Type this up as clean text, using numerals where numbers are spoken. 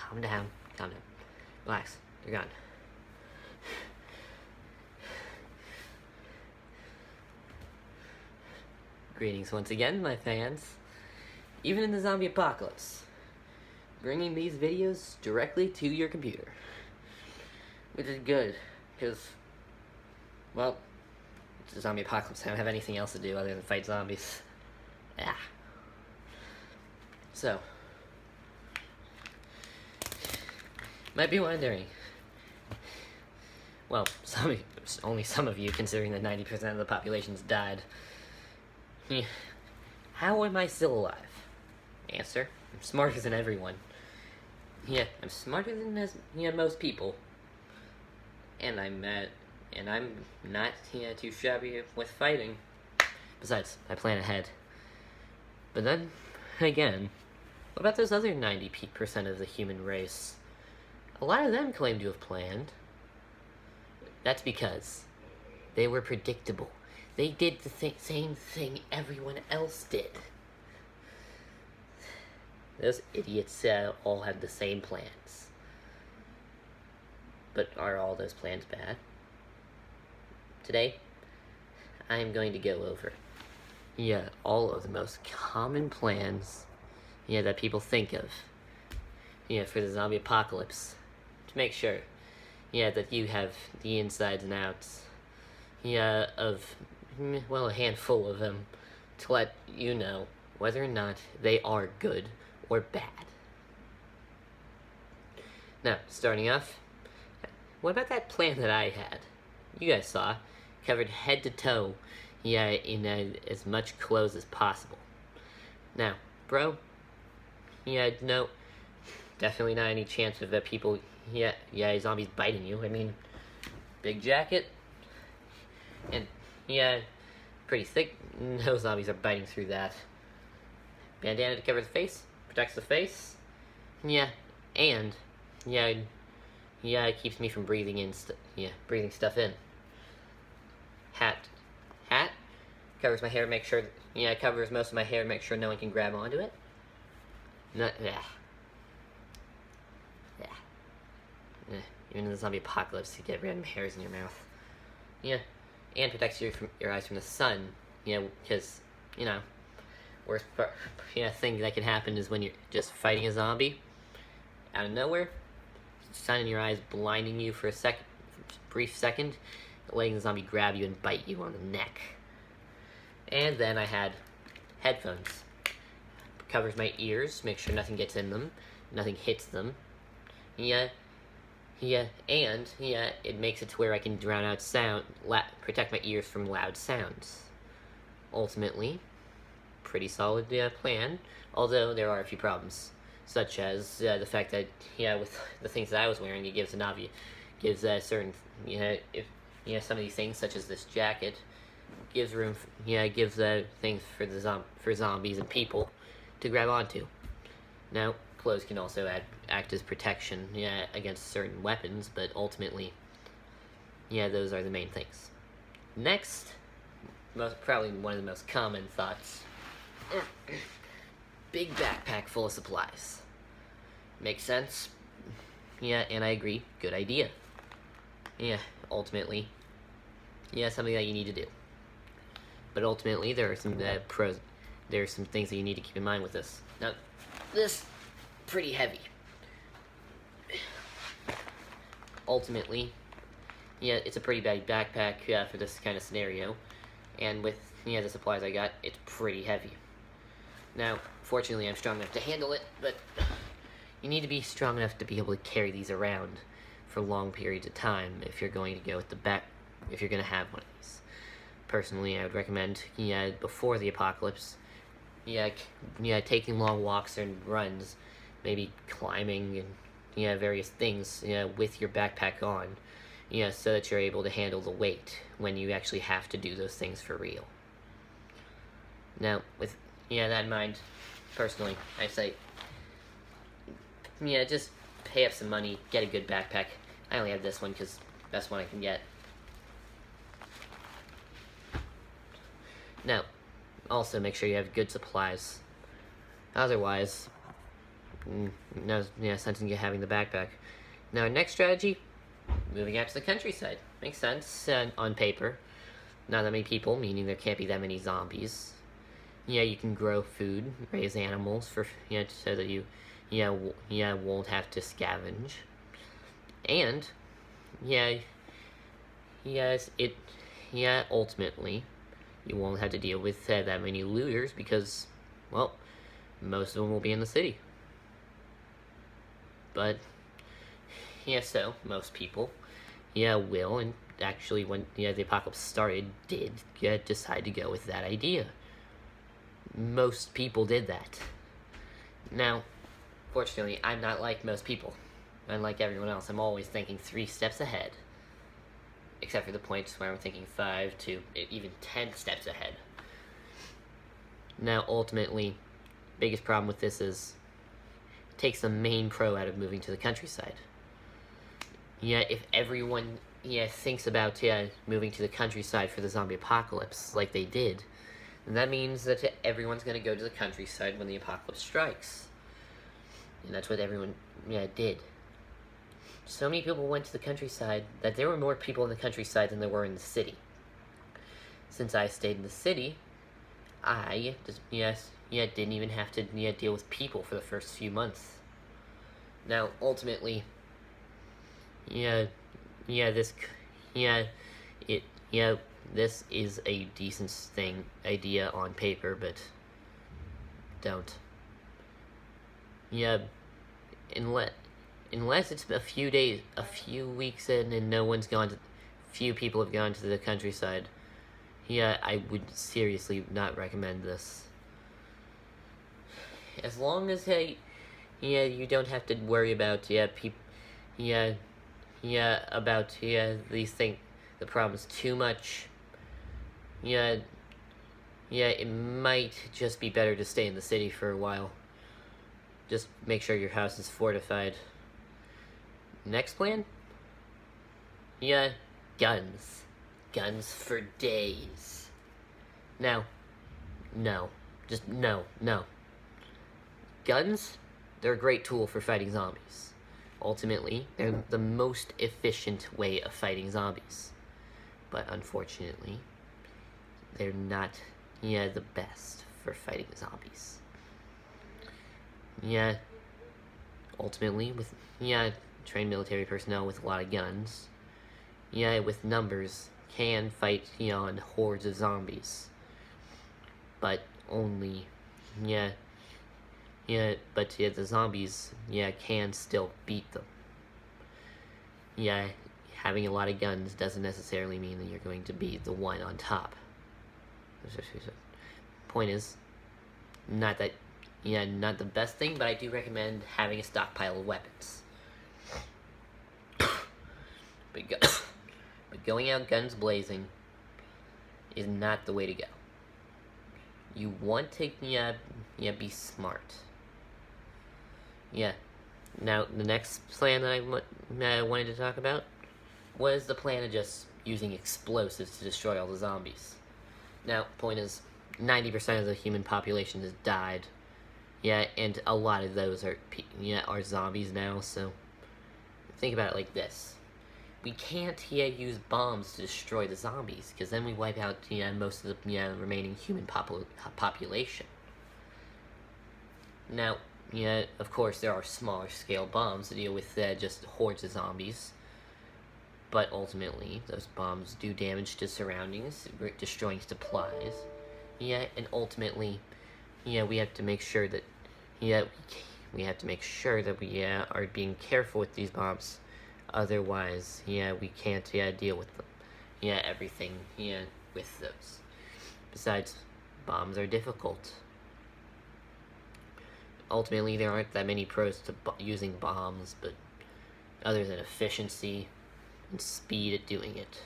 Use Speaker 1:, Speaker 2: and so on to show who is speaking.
Speaker 1: Calm down. Calm down. Relax. They're gone. Greetings once again, my fans. Even in the zombie apocalypse, bringing these videos directly to your computer. Which is good, because, well, it's a zombie apocalypse. I don't have anything else to do other than fight zombies. Yeah. So, might be wondering, well, only some of you, considering that 90% of the population's died. How am I still alive? Answer: I'm smarter than everyone. Yeah, I'm smarter than most people. And I'm not too shabby with fighting. Besides, I plan ahead. But then, again, what about those other 90% of the human race? A lot of them claim to have planned. That's because they were predictable. They did the same thing everyone else did. Those idiots all had the same plans. But are all those plans bad? Today, I'm going to go over all of the most common plans that people think of for the zombie apocalypse, to make sure that you have the insides and outs of, well, a handful of them, to let you know whether or not they are good or bad. Now, starting off, what about that plan that I had? You guys saw, covered head to toe, in as much clothes as possible. Now, bro, no, definitely not any chance of people, zombies biting you. I mean, big jacket, and pretty thick. No zombies are biting through that. Bandana to cover the face, protects the face. And it keeps me from breathing stuff in. Hat covers my hair, make sure covers most of my hair, make sure no one can grab onto it. Even in the zombie apocalypse, you get random hairs in your mouth. And protects your eyes from the sun. Because worst thing that can happen is when you're just fighting a zombie out of nowhere, sun in your eyes blinding you for a brief second, letting the zombie grab you and bite you on the neck. And then I had headphones. Covers my ears, make sure nothing gets in them, nothing hits them. And it makes it to where I can drown out sound, protect my ears from loud sounds. Ultimately, pretty solid plan, although there are a few problems, such as the fact that with the things that I was wearing, it gives certain if some of these things, such as this jacket, gives room gives things for zombies and people to grab onto. Now, clothes can also act as protection against certain weapons, but ultimately those are the main things. Next, probably one of the most common thoughts: big backpack full of supplies. Makes sense? And I agree, good idea. Ultimately, something that you need to do. But ultimately, there are some pros. There are some things that you need to keep in mind with this. Now, this pretty heavy. Ultimately, it's a pretty bad backpack for this kind of scenario, and with the supplies I got, it's pretty heavy. Now, fortunately, I'm strong enough to handle it, but you need to be strong enough to be able to carry these around for long periods of time if you're going to go with if you're going to have one of these. Personally, I would recommend, before the apocalypse, taking long walks and runs, maybe climbing and various things, with your backpack on, so that you're able to handle the weight when you actually have to do those things for real. Now, with that in mind, personally, I say, just pay up some money, get a good backpack. I only have this one because best one I can get. Now, also make sure you have good supplies. Otherwise, no sense in you having the backpack. Now, our next strategy, moving out to the countryside. Makes sense on paper. Not that many people, meaning there can't be that many zombies. Yeah, you can grow food, raise animals for so that you won't have to scavenge. And ultimately you won't have to deal with that many looters because, well, most of them will be in the city. But so most people will, and actually when the apocalypse started, did decide to go with that idea. Most people did that. Now, fortunately, I'm not like most people. Unlike everyone else, I'm always thinking 3 steps ahead. Except for the points where I'm thinking 5 to even 10 steps ahead. Now, ultimately, biggest problem with this is it takes the main pro out of moving to the countryside. If everyone thinks about moving to the countryside for the zombie apocalypse like they did, then that means that everyone's going to go to the countryside when the apocalypse strikes. And that's what everyone did. So many people went to the countryside that there were more people in the countryside than there were in the city. Since I stayed in the city, I just didn't even have to deal with people for the first few months. Now, ultimately, this is a decent idea on paper, but don't. Unless it's a few weeks in and few people have gone to the countryside, I would seriously not recommend this. As long as you don't have to worry about these things, the problems too much. It might just be better to stay in the city for a while. Just make sure your house is fortified. Next plan? Guns. Guns for days. Now, no. Just no. Guns, they're a great tool for fighting zombies. Ultimately, they're the most efficient way of fighting zombies. But unfortunately, they're not, the best for fighting zombies. Ultimately, with, trained military personnel with a lot of guns, with numbers, can fight, on hordes of zombies. But only, but the zombies, can still beat them. Having a lot of guns doesn't necessarily mean that you're going to be the one on top. Point is, not the best thing, but I do recommend having a stockpile of weapons. But going out guns blazing is not the way to go. You want to, be smart. Now, the next plan that I wanted to talk about was the plan of just using explosives to destroy all the zombies. Now, point is, 90% of the human population has died. And a lot of those are zombies now, so think about it like this. We can't use bombs to destroy the zombies, because then we wipe out most of the remaining human population. Now, of course there are smaller scale bombs to deal with just hordes of zombies, but ultimately those bombs do damage to surroundings, destroying supplies. And ultimately, we have to make sure that we are being careful with these bombs. Otherwise, we can't deal with them. Everything with those. Besides, bombs are difficult. Ultimately, there aren't that many pros to using bombs, but other than efficiency and speed at doing it.